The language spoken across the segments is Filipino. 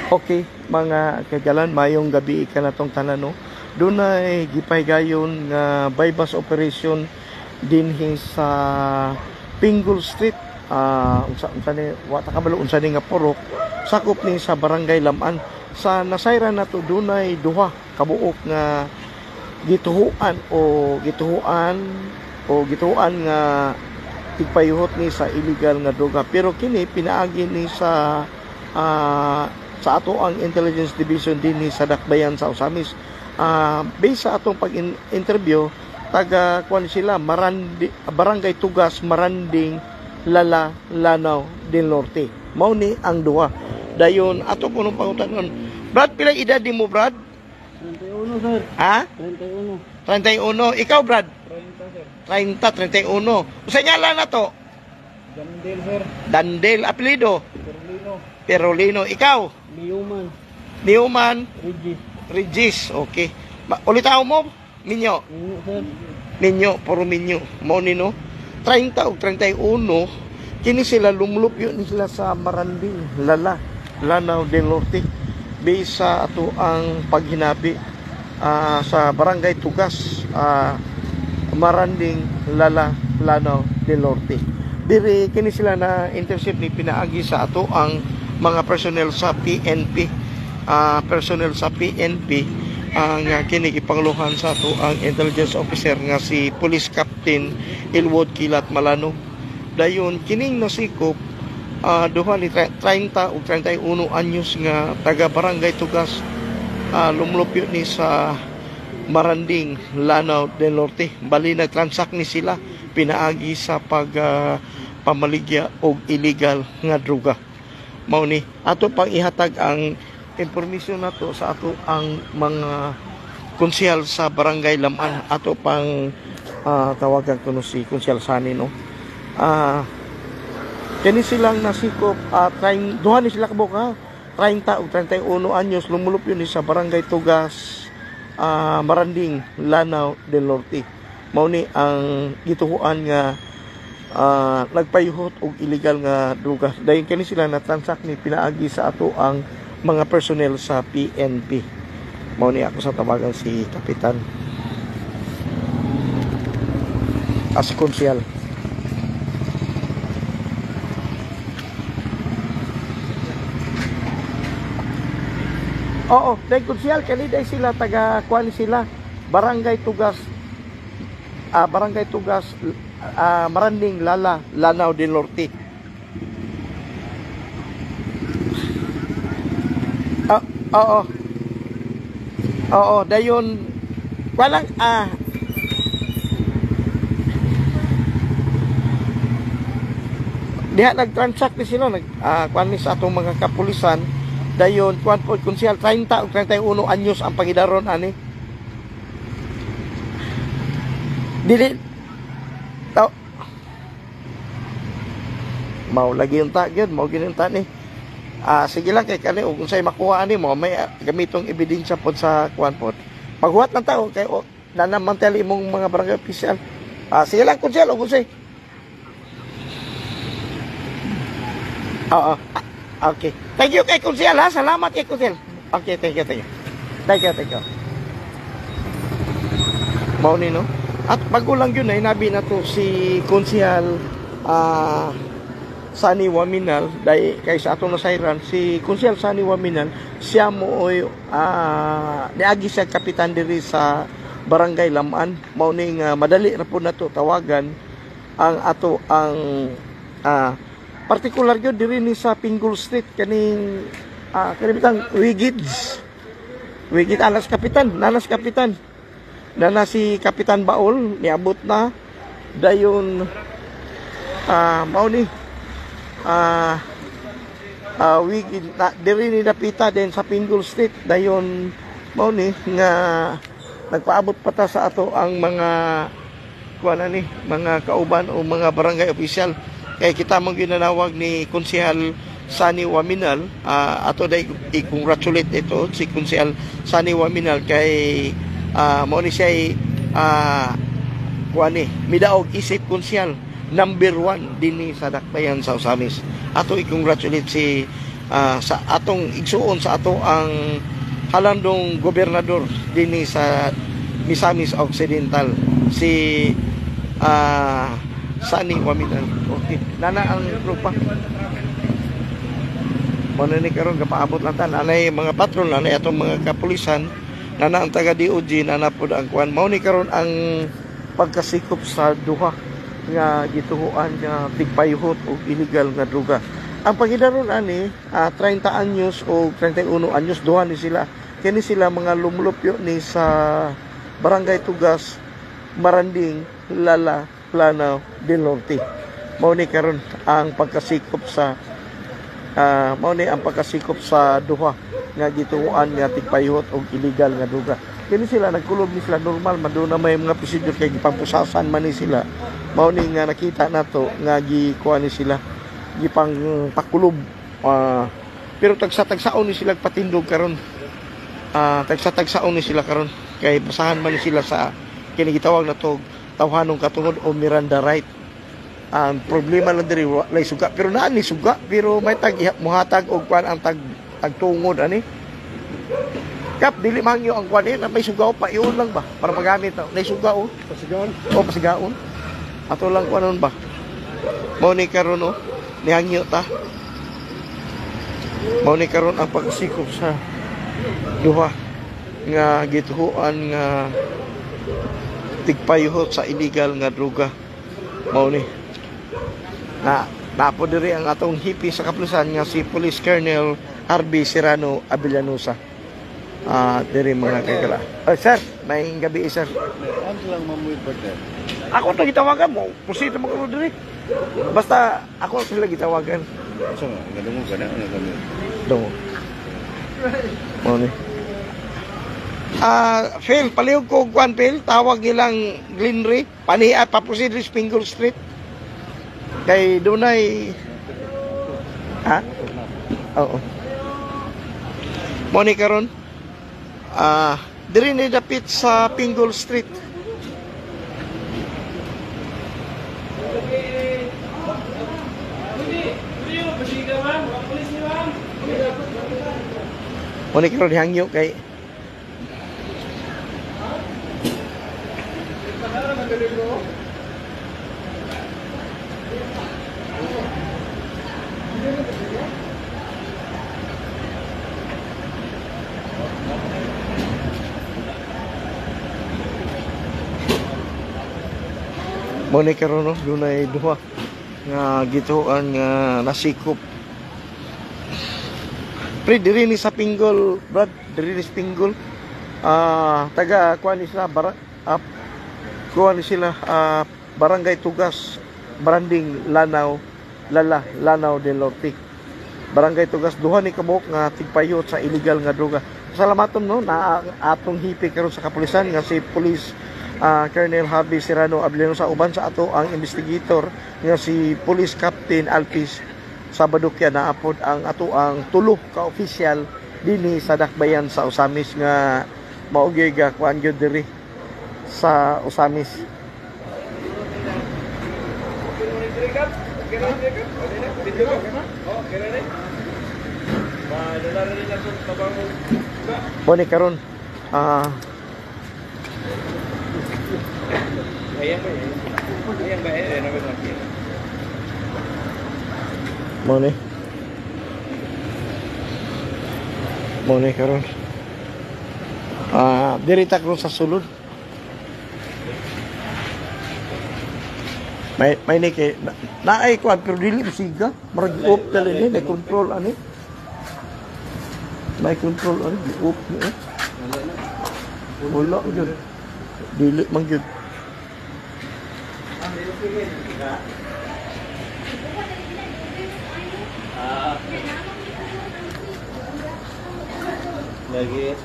Okay, mga kagalan, mayong gabi ka na tong tanan, no? Doon ay gipaygayon nga bypass operation dinhi sa Pinggol Street. Unsa ni wata kabalo unsa ni nga purok sakop ni sa Barangay Laman. Sa nasayran nato dunay duha kabuok nga gituhuan nga tigpayuhot ni sa illegal nga droga, pero kini pinaagi ni sa ato ang Intelligence Division din ni sa Dakbayan sa Osamis. Based sa atong pag-interview, taga kuan sila Barangay Tugas, Maranding, Lala, Lanao del Norte. Mao ni ang duha. Dayon ato po nung pangutanon. Brad, pila edad ni mo, Brad? 31, sir. Ha? 31. 31. Ikaw, Brad? 30, sir. 31. Usa nyala na to? Dandel, sir. Dandel. Apelido? Perlino. Perolino. Ikaw? Liuman. Newman? Regis. Regis. Okay. Ulitaw mo? Minyo? Inyo, sir. Minyo. Puro minyo. Mao ni no? 30 o 31. Kini sila lumulupyo ni sila sa Maranding, Lala, Lanao del Norte. Based sa ato ang paghinabi sa Barangay Tugas, Maranding, Lala, Lanao del Norte. Diri kini sila na intercept ni pinaagi sa ato ang mga personnel sa PNP. Nga kini gipangluhan sa ato ang intelligence officer nga si Police Captain Ilwood Kilat Malano. Dayon kining nasikop duha ni 30 o 31 anyos nga taga Barangay Tugas, lumulupyo ni sa Maranding, Lanao del Norte. Bali nagtransact ni sila pinaagi sa pamaligya og illegal nga droga. Mao ni ato pang ihatag ang impormasyon nato sa ato ang mga konsyal sa Barangay Laman. Ato pang tawagan kuno si Konsyal Sani, no? Kani silang nasikop, duha ni sila kabuk, 30 o 31 anyos, lumulupyo ni sa Barangay Tugas, Maranding, Lanao del Norte. Mao ni ang gituhuan nga nagpayuhot og illegal nga droga. Dayon kani sila na transact ni pinaagi sa ato ang mga personnel sa PNP. Mao ni ako sa tawagan si Kapitan as konsyal. Oo, dahil konsyal kani dahil sila taga kuan sila Barangay Tugas, Maranding, Lala, Lanao del Norte. Oo, dayon walang diha nag-transact ni sila kuan ni sa atong mga kapulisan. Dayon kuan po konsyal 30 o 31 anyos ang pangidaron ani. Dili mao lagi yung gyud, mao ginunta ni. Sige lang kay kani ug unsay makuha ani mo may gamitong ebidensya pod sa kuan pod. Paghuwat ng tao kay nanamantali imong mga barangay official. Sige lang konsyal ug unsay. Okay. Thank you kay konsyal, ha. Salamat kay konsyal. Okay, thank you. Thank you. Mao ni, no? At bago lang yun ay nabi na to si konsyal Sani Waminal dahil kay sa atong nasayran si konsyal Sani Waminal siya mo niagi siya kapitan diri sa Barangay Laman. Mao ning madali ra po nato tawagan ang ato ang partikular yun diri ni sa Pinggol Street kaning kanibitang Wigid alas kapitan nana si Kapitan Baol niabot na dayon mao ni Wigid diri ni napita din sa Pinggol Street dayon mao ni nga nagpaabot pa ta sa ato ang mga kuan ni mga kauban o mga barangay official. Kaya kita mong ginanawag ni Konsyal Sani Waminal, ato day i-congratulate ito si Konsyal Sani Waminal kay mo ni siya midaog isip konsyal #1 dinhi sa Dakbayan sa Osamis. Ato i-congratulate si sa atong igsuon sa ato ang halandong gobernador dinhi sa Misamis Occidental, si Sani Wamidan. Okay, nana ang grupa. Muna ni karon kapaabot lang tan anay mga patrol, anay atong mga kapulisan, nana ang taga DOJ, nana pod ang kuan. Mao ni karon ang pagkasikop sa duha nga gituhuan nga tigpayuhot o illegal nga droga. Ang pagidaron ani 30 anyos o 31 anyos, duha ni sila. Kini sila mga lumulupyo ni sa Barangay Tugas, Maranding, Lala, Lanao del Norte. Mao ni karon ang pagkasikop sa duha nga gituhuan nga tigpayuhot og illegal nga droga. Kini sila nagkulob ni sila normal man, doon na may mga prosedur kay gipampusasan man ni sila. Mao ni nga nakita nato nga gikuha ni sila gipang pakulob, pero tagsa-tagsaon ni sila patindog karon. Tagsa-tagsaon ni sila karon kay basahan man ni sila sa kini gitawag na to tawhanong katungod o Miranda right. Ang problema lang diri walay suga, pero naa ni suga, pero may tag muhatag og kwan ang tagtungod ani. Kap dili mangyo ang kwan na may sugaw pa iyon lang ba para magamit na sugaw pasigaon o pasigaon ato lang kuanon ba. Mao ni karon nihangyo ta. Mao ni karon ang pagsikop sa duha nga gituhuan nga tigpayuhot sa illegal nga droga. Mao ni napo diri ang atong hipi sa kapulisan nga si Police Colonel Harvey Serrano Abellanosa. Diri mga kagala. Sir, may gabi sir. Ano lang mamuy partner? Ako na gitawagan mo, proceed mo ko diri. Basta ako sila gitawagan. So, gadung ka na ano kami. Dongo. Mao ni. Phil, palihog ko kuan Phil, tawag nilang Glenry, paproceed sa Spingle Street. Kay dunay Oo. Mao ni karon diri ni dapit sa Pingle Street. Mao ni karon hangyo kay mo ni karon dunay duha nga gituan nga nasikop. Pre diri ni sa Pinggol, Brad, diri ni sa Pinggol. Taga kuan ni sila Barangay Tugas, Maranding, Lanao, Lanao del Norte. Barangay Tugas, duha ni kabuk nga tigpayot sa illegal nga droga. Salamaton na atong hipi karon sa kapulisan nga si Police Colonel Harvey Serrano Abellanosa, uban sa ato ang investigator nga si Police Captain Alpis Sabadokya, naapod ang ato ang tulo ka opisyal dinhi sa dakbayan sa Usamis nga maugay ga kuan gyud diri sa Usamis. Mo ni karon mo ni karon diri ta karon sa sulod. May ni kay naay kuan pero dili siga marag off dali ni control ani. May control ani off ni wala gyud dili man gyud. Lagi.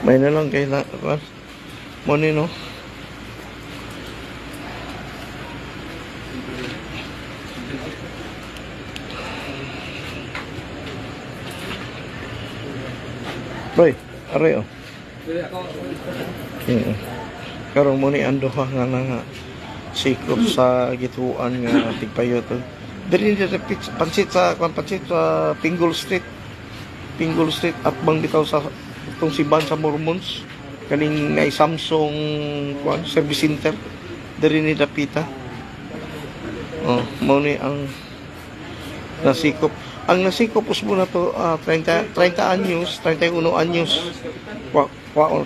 May na lang kay na mo ni no. Boy, aray oh. Karong mo ni ang duha nga sikop sa gituan nga tigpayot Diri ni pansit sa Pinggol Street. Pinggol Street at bang bitaw sa itong siban sa Mormons. Kaning may Samsung service center. Diri ni dapita. Oh, mao ni ang nasikop. Ang nasikop usbo na to 30 anyos, 31 anyos. Wa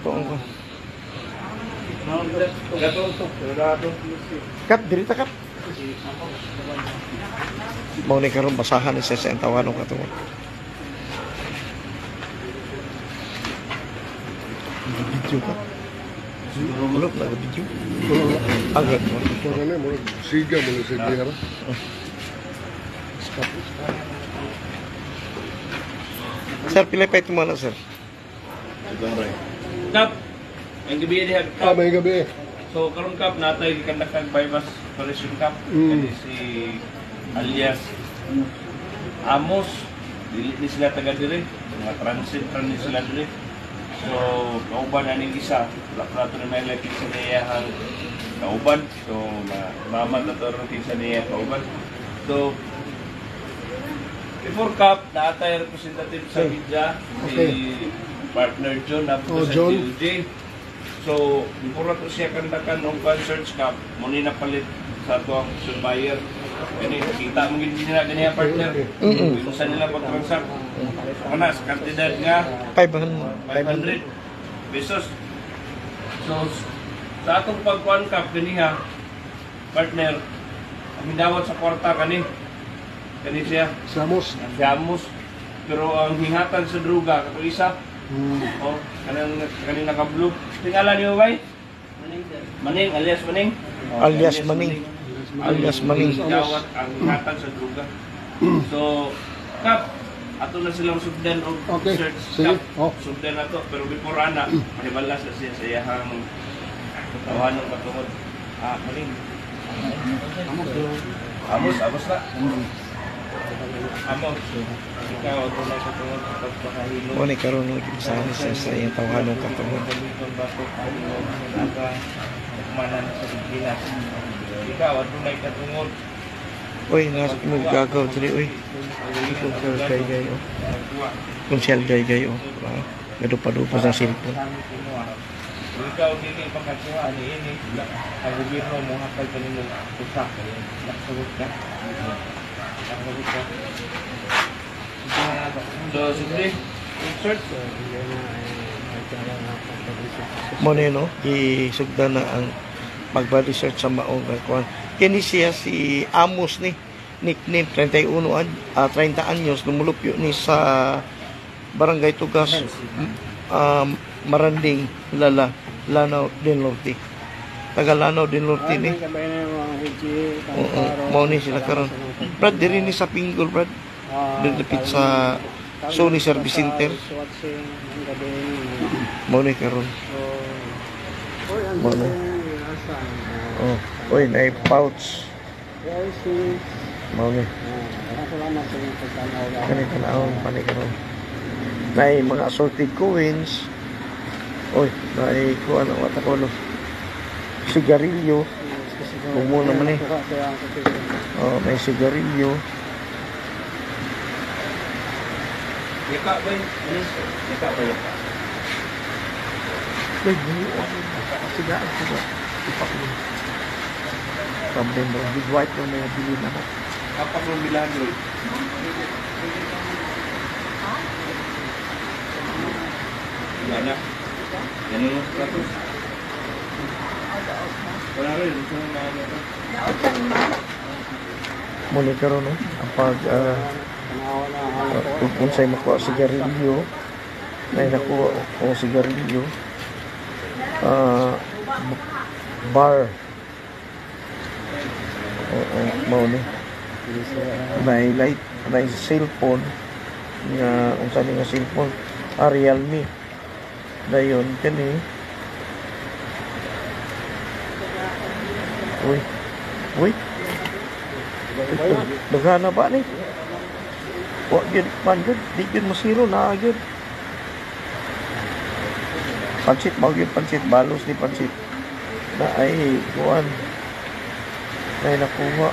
to ang Kap, diri ta kap. Mao ni karon basahan ni sa tawanon kato. Video ka. Ulok na video. Agad mo. Karena mo siga mo sa gera. Sir, pila pa ito mo na, sir? Ibang ray. Kap, ang gabi diha Ah, kap. may gabi. So karon kap natay gikandak kag bypass operation kap. Mm. Kani si alias Amos dili ni sila taga dire, mga transit sila dire. So kauban na ning isa, lakrato ni may lepit sa niyahang kauban. So mama na to rin sa niya kauban. So before kap natay representative sa media si partner John na Oh, sa John. DOJ. So, before to siya kandakan ng search cup, muna na palit sa ito ang surveyor. Kani, kita mo gini nila ganyan partner. Kung saan nila pag-transact. Kana, sa kantidad nga 500 pesos. So, sa atong pag-one cup, ganiha, partner, kami dawat sa kwarta kani. Kani siya, Samos. Gamos. Pero ang hingatan sa druga, kato isa, oh, kanang naka-blue. Tingala niyo ba? Maning, alias Maning. Alias Maning. Alias Maning. Gawat ang hingatan sa druga. So, Kap, ato na silang sugdan o Okay, search. sige. Kap, Oh. sugdan na to. Pero before ana, mahibalas na siya sa iyahang tawanan patungod. Maning. Amos na. Amos, ikaw ito na sa tungod pagpakahilo. Mao ni karon lagi basahan siya sa iyang tawanon katungod. Manan sa Pilipinas. Ikaw ito na katungod. Oy, nasa mo gagaw diri oy. Kung sir gay oh. Kung sir gay oh. Gadupa-dupa sa cellphone. Ikaw dili pagkatuwa ni ini ang gobyerno mo hatag kanimo usa. Nakasagot ka. So, sige. Insert. Mo ni no, isugdan na ang pag-body search sa maong kuan. Kini siya si Amos ni nickname 30 anyos lumulupyo ni sa Barangay Tugas Maranding Lanao del Norte. Taga Lanao del Norte ni. Oo, mao ni sila karon. Brad diri ni sa Pinggol, Brad. Dipit sa Sony Service Center. Mao ni karon. Mao ni. Oh, oy, na pouch. Mao ni. Kani tanaw pani karon. Nay mga assorted coins. Oy, nay kuan ang wata ko no. Sigarilyo. Kumo naman eh. Oh, may sigarilyo. Yaka ba? Yaka ba yaka? Sigaan ko ba? Ipak mo. Problem mo. Big white mo na bilhin ako. Kapak ng bilahan doon. Wala na. Yan yung status. Wala rin. Ito yung Muli karon no. Ang pag kung sa'yo makuha sigarilyo. May nakuha o sigarilyo. Bar. Oo, mauni. May light, may cellphone nga unsa ni nga cellphone, Realme. Dayon kani. Uy. Uy. Dagana ba ni? Wa gyud man gyud, di gyud masiro na gyud. Pansit mao gyud pansit, balos ni pansit. Na ay kuan. Ay nakuha.